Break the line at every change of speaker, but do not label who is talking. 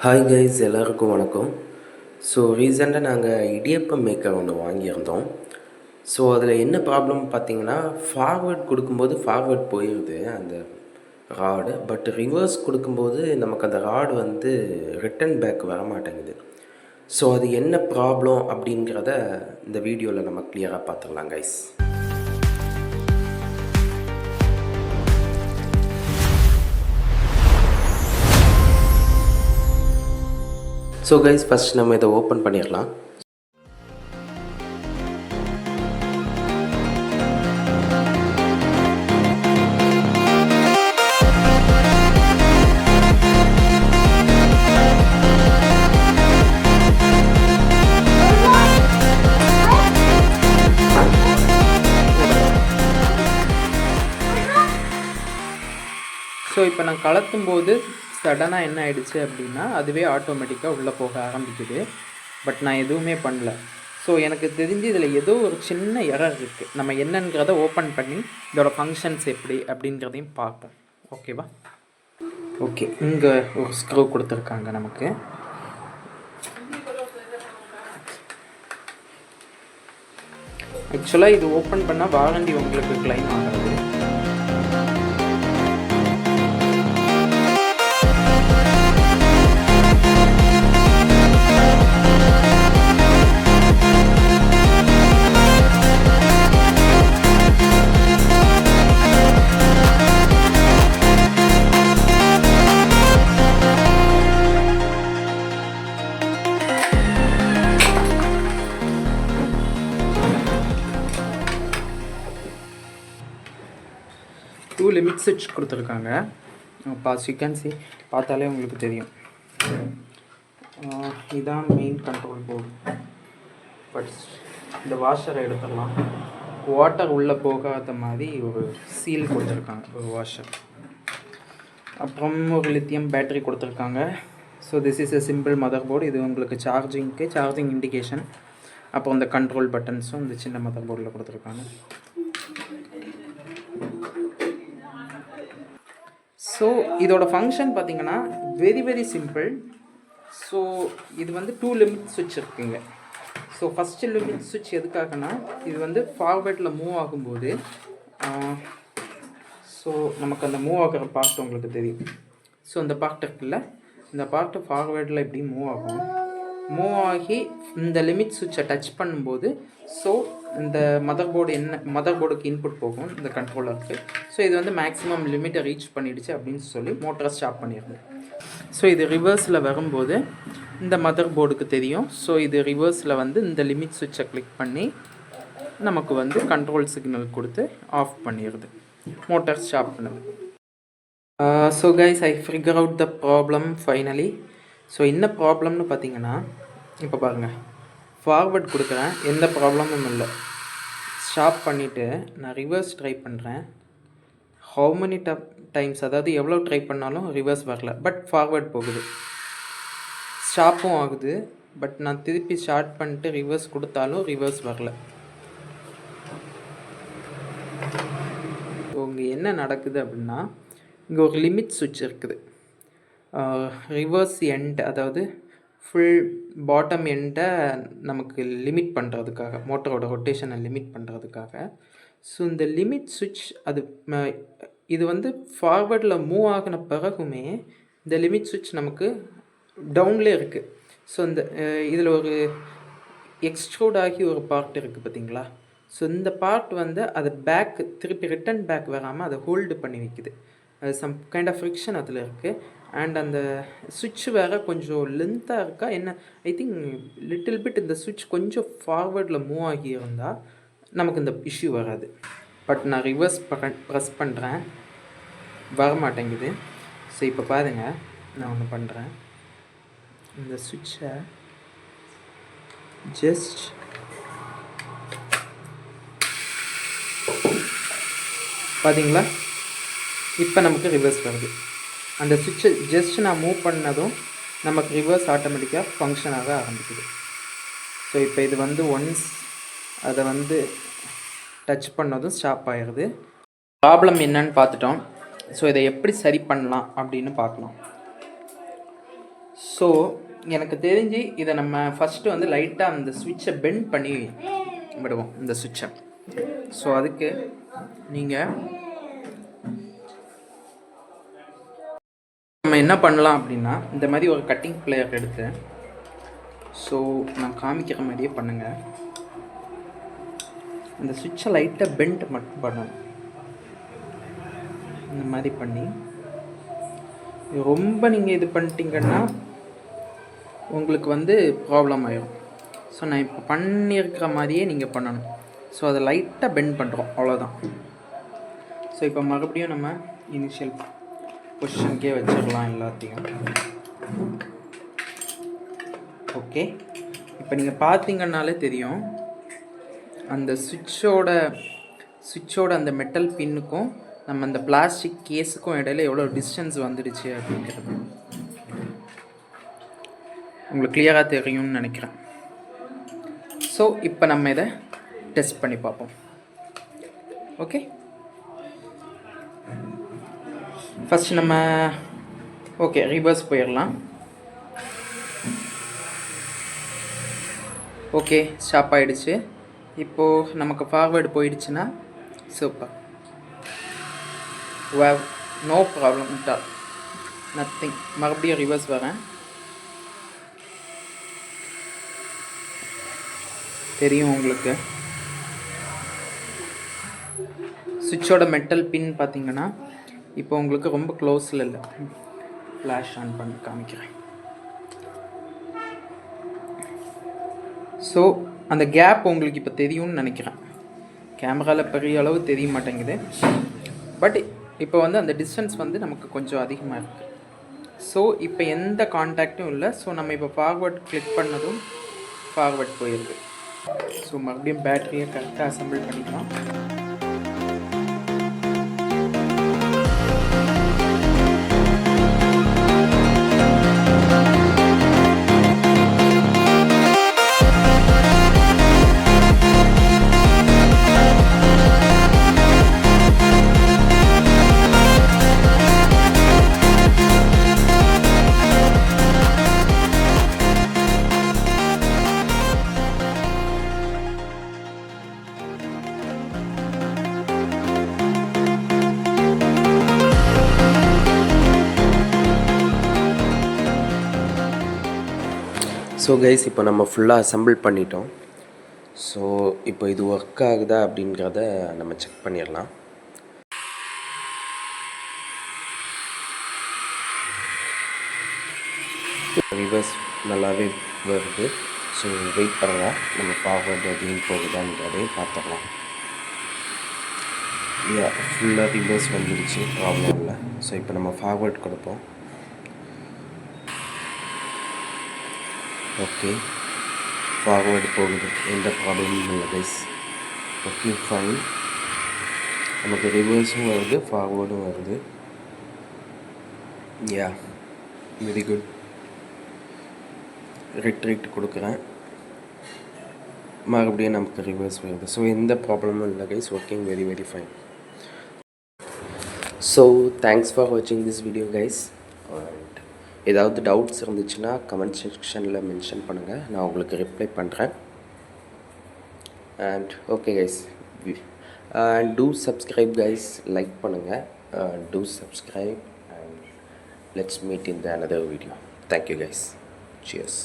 Hi guys, எல்லாருக்கும் வணக்கம். So ரீசெண்டாக நாங்கள் இடியப்பம் மேக்கர் ஒன்று வாங்கியிருந்தோம். ஸோ அதில் என்ன ப்ராப்ளம் பார்த்தீங்கன்னா, ஃபார்வேர்ட் கொடுக்கும்போது ஃபார்வேர்ட் போயிடுது அந்த ராடு. பட் ரிவர்ஸ் கொடுக்கும்போது நமக்கு அந்த ராடு வந்து ரிட்டன் பேக் வர மாட்டேங்குது. ஸோ அது என்ன ப்ராப்ளம் அப்படிங்கிறத இந்த வீடியோவில் நம்ம கிளியராக பார்த்துடலாம் கைஸ். ஸோ கைஸ், ஃபஸ்ட் நம்ம இதை ஓப்பன் பண்ணிடலாம்.
ஸோ இப்போ நான் கலத்தும்போது சடனாக என்ன ஆகிடுச்சு அப்படின்னா, அதுவே ஆட்டோமேட்டிக்காக உள்ளே போக ஆரம்பிக்குது. பட் நான் எதுவுமே பண்ணல. ஸோ எனக்கு தெரிஞ்சு இதில் ஏதோ ஒரு சின்ன எரர் இருக்குது. நம்ம என்னங்கிறத ஓப்பன் பண்ணி இதோட ஃபங்க்ஷன்ஸ் எப்படி அப்படிங்கிறதையும் பார்ப்போம். ஓகேவா? ஓகே, இங்கே ஒரு ஸ்க்ரூ கொடுத்துருக்காங்க நமக்கு. ஆக்சுவலாக இது ஓப்பன் பண்ணால் வாரண்டி உங்களுக்கு கிளைம் ஆகாது. டூ லிமிட் சுவிட்ச் கொடுத்துருக்காங்க. யூ கேன் சி, பார்த்தாலே உங்களுக்கு தெரியும். இதுதான் மெயின் கண்ட்ரோல் போர்டு. பட் இந்த வாஷரை எடுத்துடலாம். வாட்டர் உள்ளே போகாத மாதிரி ஒரு சீல் கொடுத்துருக்காங்க, ஒரு வாஷர். அப்புறம் ஒரு லித்தியம் பேட்டரி கொடுத்துருக்காங்க. So this is a simple mother board. இது உங்களுக்கு சார்ஜிங் இண்டிகேஷன். அப்புறம் இந்த கண்ட்ரோல் பட்டன்ஸும் இந்த சின்ன மதர் போர்டில் கொடுத்துருக்காங்க. ஸோ இதோட ஃபங்க்ஷன் பார்த்தீங்கன்னா வெரி சிம்பிள். ஸோ இது வந்து 2 லிமிட் சுவிட்ச் இருக்குங்க. ஸோ ஃபஸ்ட்டு லிமிட் சுவிட்ச் எதுக்காகனா, இது வந்து ஃபார்வேர்டில் மூவ் ஆகும்போது ஸோ நமக்கு அந்த மூவ் ஆகிற பார்ட் உங்களுக்கு தெரியும். ஸோ இந்த பார்ட் இருக்குல்ல, இந்த பார்ட்டு ஃபார்வேர்டில் எப்படி மூவ் ஆகி இந்த லிமிட் சுவிட்சை டச் பண்ணும்போது ஸோ இந்த மதர் போர்டுக்கு இன்புட் போகும் இந்த கண்ட்ரோலருக்கு. ஸோ இது வந்து மேக்ஸிமம் லிமிட்டை ரீச் பண்ணிடுச்சு அப்படின்னு சொல்லி மோட்டரை ஸ்டாப் பண்ணிடுது. ஸோ இது ரிவர்ஸில் வரும்போது இந்த மதர் போர்டுக்கு தெரியும். ஸோ இது ரிவர்ஸில் வந்து இந்த லிமிட் சுவிட்சை கிளிக் பண்ணி நமக்கு வந்து கண்ட்ரோல் சிக்னல் கொடுத்து ஆஃப் பண்ணிடுது, மோட்டார் ஸ்டாப் பண்ணுது. So guys, I figure out the problem finally. So என்ன ப்ராப்ளம்னு பார்த்தீங்கன்னா, இப்போ பாருங்கள், ஃபார்வர்ட் கொடுக்குறேன், எந்த ப்ராப்ளமும் இல்லை. ஸ்டாப் பண்ணிவிட்டு நான் ரிவர்ஸ் ட்ரை பண்ணுறேன். ஹவு மெனி டைம்ஸ், அதாவது எவ்வளோ ட்ரை பண்ணாலும் ரிவர்ஸ் வரல, பட் ஃபார்வர்ட் போகுது. ஸ்டாப்பும் ஆகுது, பட் நான் திருப்பி ஸ்டார்ட் பண்ணிட்டு ரிவர்ஸ் கொடுத்தாலும் ரிவர்ஸ் வரல. ஸோ இங்கே என்ன நடக்குது அப்படின்னா, இங்கே ஒரு லிமிட் சுவிட்ச் இருக்குது. ரிவர்ஸ் எண்ட், அதாவது ஃபுல் பாட்டம் எண்டை நமக்கு லிமிட் பண்ணுறதுக்காக, மோட்டரோட ரொட்டேஷனை லிமிட் பண்ணுறதுக்காக. ஸோ இந்த லிமிட் சுவிட்ச் இது வந்து ஃபார்வர்டில் மூவ் ஆகின பிறகுமே இந்த லிமிட் சுவிட்ச் நமக்கு டவுன்லேயே இருக்குது. ஸோ இந்த இதில் ஒரு எக்ஸ்ட்ரூட் ஆகி ஒரு பார்ட் இருக்குது பார்த்தீங்களா. ஸோ இந்த பார்ட் வந்து அது திருப்பி ரிட்டன் பேக் வராமல் அதை ஹோல்டு பண்ணி வைக்குது. சம் கைண்ட் ஆஃப் ஃப்ரிக்ஷன் அதில் இருக்குது. அண்ட் அந்த சுவிட்ச் வேறு கொஞ்சம் லென்த்தாக இருக்கா என்ன, ஐ திங்க் லிட்டில் பிட் இந்த சுவிட்ச் கொஞ்சம் ஃபார்வேர்டில் மூவ் ஆகி இருந்தால் நமக்கு இந்த இஷ்யூ வராது. பட் நான் ரிவர்ஸ் ப்ரெஸ் பண்ணுறேன், வரமாட்டேங்குது. ஸோ இப்போ பாருங்கள், நான் ஒன்று பண்ணுறேன். இந்த சுவிட்சை ஜஸ்ட் பார்த்தீங்களா, இப்போ நமக்கு ரிவர்ஸ் வருது. அந்த சுவிட்சை ஜஸ்ட் நான் மூவ் பண்ணதும் நமக்கு ரிவர்ஸ் ஆட்டோமேட்டிக்காக ஃபங்க்ஷன் ஆக ஆரம்பிக்குது. ஸோ இப்போ இது வந்து ஒன்ஸ் அதை வந்து டச் பண்ணதும் ஸ்டாப் ஆகிடுது. ப்ராப்ளம் என்னன்னு பார்த்துட்டோம். ஸோ இதை எப்படி சரி பண்ணலாம் அப்படின்னு பார்க்கலாம். ஸோ எனக்கு தெரிஞ்சு இதை நம்ம ஃபஸ்ட்டு வந்து லைட்டாக அந்த சுவிட்சை பெண்ட் பண்ணி விடுவோம், இந்த சுவிட்சை. ஸோ அதுக்கு நீங்கள் நம்ம என்ன பண்ணலாம் அப்படின்னா, இந்த மாதிரி ஒரு கட்டிங் பிளேயர் எடுத்து, ஸோ நான் காமிக்கிற மாதிரியே பண்ணுங்கள். அந்த சுவிட்சை லைட்டாக பெண்ட் மட்டும் பண்ணணும். இந்த மாதிரி பண்ணி, ரொம்ப நீங்கள் இது பண்ணிட்டீங்கன்னா உங்களுக்கு வந்து ப்ராப்ளம் ஆகிடும். ஸோ நான் இப்போ பண்ணியிருக்கிற மாதிரியே நீங்கள் பண்ணணும். ஸோ அதை லைட்டாக பெண்ட் பண்ணுறோம், அவ்வளோதான். ஸோ இப்போ மறுபடியும் நம்ம இனிஷியல் பொசிஷனுக்கே வச்சிடலாம் எல்லாத்தையும். ஓகே, இப்போ நீங்கள் பார்த்தீங்கன்னாலே தெரியும் அந்த சுவிட்சோட அந்த மெட்டல் பின்னுக்கும் நம்ம அந்த பிளாஸ்டிக் கேஸுக்கும் இடையில எவ்வளோ டிஸ்டன்ஸ் வந்துடுச்சு அப்படிங்கிறது உங்களுக்கு கிளியராக தெரியும்னு நினைக்கிறேன். ஸோ இப்போ நம்ம இதை டெஸ்ட் பண்ணி பார்ப்போம். ஓகே, ஃபஸ்ட் நம்ம ஓகே ரிவர்ஸ் போயிடலாம். ஓகே, ஸ்டாப் ஆகிடுச்சு. இப்போது நமக்கு ஃபார்வேர்டு போயிடுச்சுன்னா super. Wow no problem at all, nothing. மறுபடியும் ரிவர்ஸ் வரேன். தெரியும் உங்களுக்கு சுவிட்சோட மெட்டல் பின் பார்த்தீங்கன்னா இப்போ உங்களுக்கு ரொம்ப க்ளோஸில் இல்லை. ஃப்ளாஷ் ஆன் பண்ணி காமிக்கிறேன். ஸோ அந்த கேப் உங்களுக்கு இப்போ தெரியும்னு நினைக்கிறேன். கேமராவில் பெரிய அளவு தெரிய மாட்டேங்குது, பட் இப்போ வந்து அந்த டிஸ்டன்ஸ் வந்து நமக்கு கொஞ்சம் அதிகமாக இருக்குது. ஸோ இப்போ எந்த கான்டாக்டும் இல்லை. ஸோ நம்ம இப்போ ஃபார்வர்ட் கிளிக் பண்ணதும் ஃபார்வர்ட் போயிருக்கு. ஸோ மறுபடியும் பேட்டரியை கரெக்டாக அசம்பிள் பண்ணிக்கலாம்.
ஸோ கைஸ், இப்போ நம்ம ஃபுல்லாக அசம்பிள் பண்ணிட்டோம். ஸோ இப்போ இது ஒர்க் ஆகுதா அப்படிங்கிறத நம்ம செக் பண்ணிடலாம். ரிவர்ஸ் நல்லாவே வருது. ஸோ வெயிட் பண்ணுங்கள், நம்ம ஃபார்வர்டு அப்படின்னு போகுதான்றதையும் பார்த்துக்கலாம். ஃபுல்லாக ரிவர்ஸ் வந்துடுச்சு, ப்ராப்ளம் இல்லை. ஸோ இப்போ நம்ம ஃபார்வர்ட் கொடுப்போம். ஓகே, ஃபார்வர்டு போகுது, எந்த ப்ராப்ளமும் இல்லை கைஸ். ஓகே ஃபைன், நமக்கு ரிவர்ஸும் வருது, ஃபார்வர்டும் வருது. யா, வெரி குட். ரிட்ரீட் கொடுக்குறேன், மறுபடியும் நமக்கு ரிவர்ஸ் வருது. ஸோ எந்த ப்ராப்ளமும் இல்லை guys. Working very very fine. So thanks for வாட்சிங் திஸ் வீடியோ கைஸ். ஏதாவது டவுட்ஸ் இருந்துச்சுன்னா கமெண்ட் செக்ஷனில் மென்ஷன் பண்ணுங்கள், நான் உங்களுக்கு ரிப்ளை பண்ணுறேன். And okay guys, do subscribe guys, like பண்ணுங்கள், do subscribe, and let's meet in the another video. Thank you guys. Cheers.